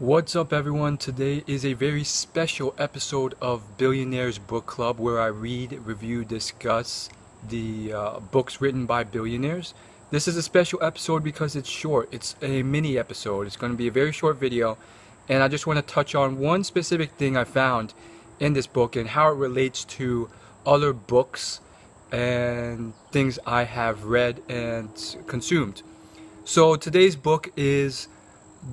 What's up, everyone? Today is a very special episode of Billionaires Book Club where I read, review, discuss the books written by billionaires. This is a special episode because it's short. It's a mini episode. It's going to be a very short video, and I just want to touch on one specific thing I found in this book and how it relates to other books and things I have read and consumed. So today's book is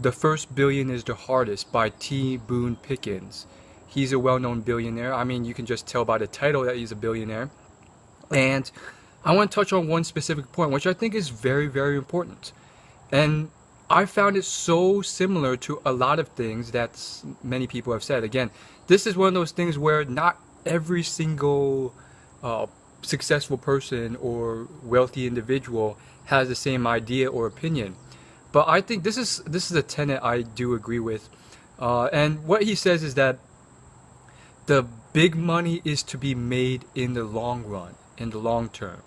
The First Billion is the Hardest by Boone Pickens. He's a well-known billionaire. I mean, you can just tell by the title that he's a billionaire. And I want to touch on one specific point, which I think is very, very important. And I found it so similar to a lot of things that many people have said. Again, this is one of those things where not every single successful person or wealthy individual has the same idea or opinion. But I think this is a tenet I do agree with. And what he says is that the big money is to be made in the long run, in the long term.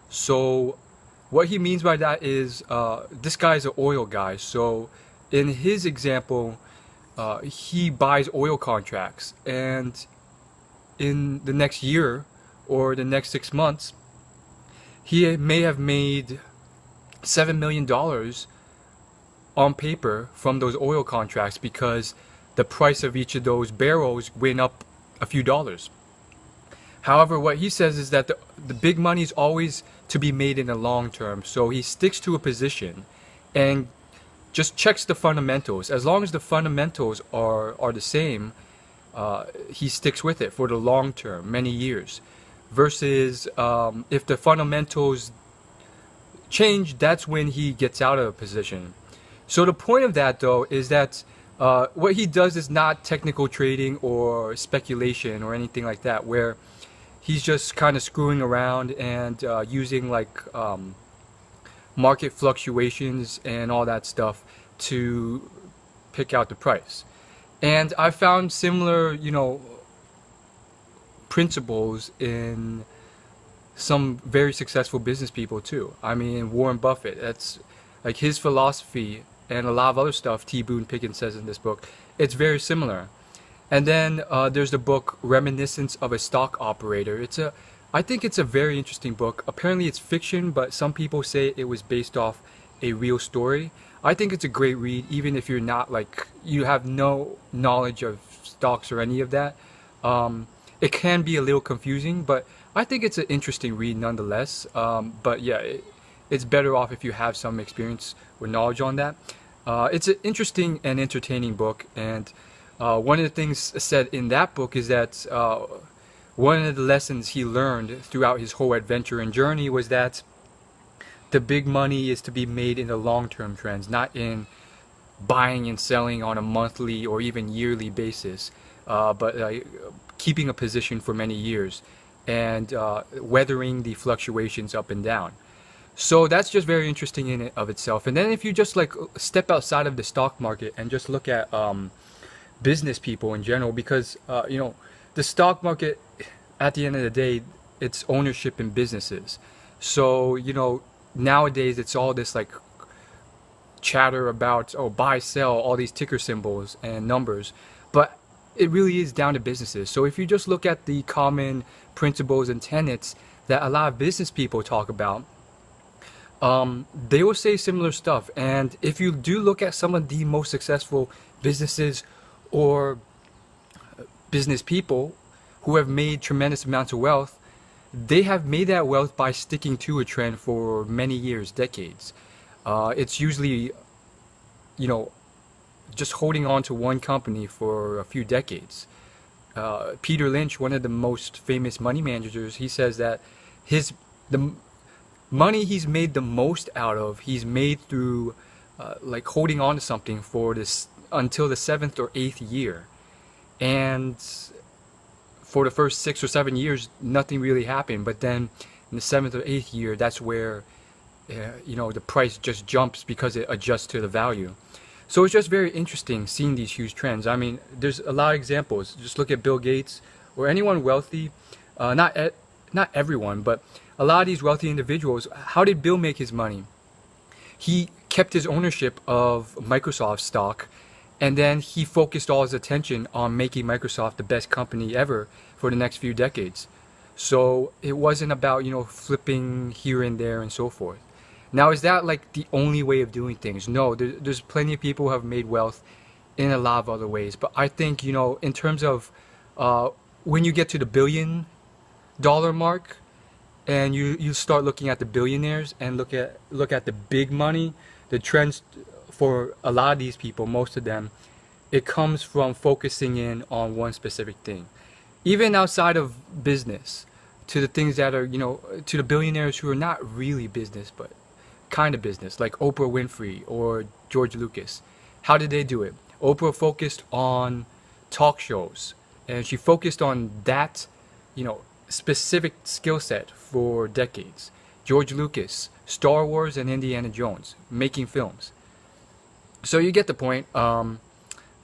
So what he means by that is this guy's an oil guy. So in his example, he buys oil contracts. And in the next year or the next 6 months, he may have made $7 million on paper from those oil contracts because the price of each of those barrels went up a few dollars. However, what he says is that the big money is always to be made in the long term. So he sticks to a position and just checks the fundamentals. As long as the fundamentals are the same, he sticks with it for the long term, many years. Versus if the fundamentals change, that's when he gets out of a position. So the point of that, though, is that what he does is not technical trading or speculation or anything like that, where he's just kind of screwing around and using like market fluctuations and all that stuff to pick out the price. And I found similar, principles in some very successful business people too. I mean, Warren Buffett, that's like his philosophy. And a lot of other stuff Boone Pickens says in this book, it's very similar. And then there's the book Reminiscence of a Stock Operator. I think it's a very interesting book. Apparently it's fiction, but some people say it was based off a real story. I think it's a great read, even if you're not you have no knowledge of stocks or any of that. It can be a little confusing, but I think it's an interesting read nonetheless. But yeah, it's better off if you have some experience or knowledge on that. It's an interesting and entertaining book, and one of the things said in that book is that one of the lessons he learned throughout his whole adventure and journey was that the big money is to be made in the long-term trends, not in buying and selling on a monthly or even yearly basis, but keeping a position for many years and weathering the fluctuations up and down. So that's just very interesting in and of itself. And then if you just step outside of the stock market and just look at business people in general, because the stock market, at the end of the day, it's ownership in businesses. So nowadays it's all this chatter about buy, sell, all these ticker symbols and numbers, but it really is down to businesses. So if you just look at the common principles and tenets that a lot of business people talk about, they will say similar stuff. And if you do look at some of the most successful businesses or business people who have made tremendous amounts of wealth, they have made that wealth by sticking to a trend for many years, decades. It's usually, just holding on to one company for a few decades. Peter Lynch, one of the most famous money managers, he says that the money he's made the most out of, he's made through holding on to something for this until the 7th or 8th year. And for the first 6 or 7 years, nothing really happened. But then in the 7th or 8th year, that's where the price just jumps because it adjusts to the value. So it's just very interesting seeing these huge trends. I mean, there's a lot of examples. Just look at Bill Gates or anyone wealthy. Not everyone, but a lot of these wealthy individuals. How did Bill make his money? He kept his ownership of Microsoft stock And then he focused all his attention on making Microsoft the best company ever for the next few decades. So it wasn't about, flipping here and there and so forth. Now, is that like the only way of doing things? No, there's plenty of people who have made wealth in a lot of other ways. But I think, in terms of when you get to the $1 billion mark, and you start looking at the billionaires and look at the big money, the trends for a lot of these people, most of them, it comes from focusing in on one specific thing. Even outside of business, to the things that are, to the billionaires who are not really business, but kind of business, like Oprah Winfrey or George Lucas. How did they do it? Oprah focused on talk shows, and she focused on that, specific skill set for decades. George Lucas, Star Wars and Indiana Jones, making films. So you get the point.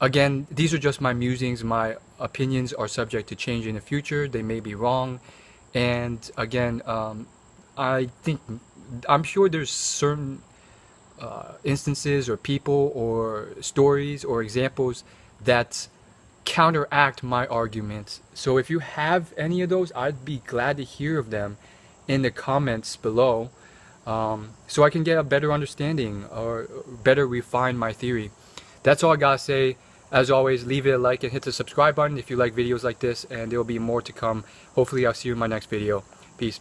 Again, these are just my musings. My opinions are subject to change in the future. They may be wrong. And again, I'm sure there's certain instances or people or stories or examples that counteract my arguments. So if you have any of those, I'd be glad to hear of them in the comments below, so I can get a better understanding or better refine my theory. That's all I gotta say. As always, leave it a like and hit the subscribe button if you like videos like this, and there will be more to come. Hopefully I'll see you in my next video. Peace.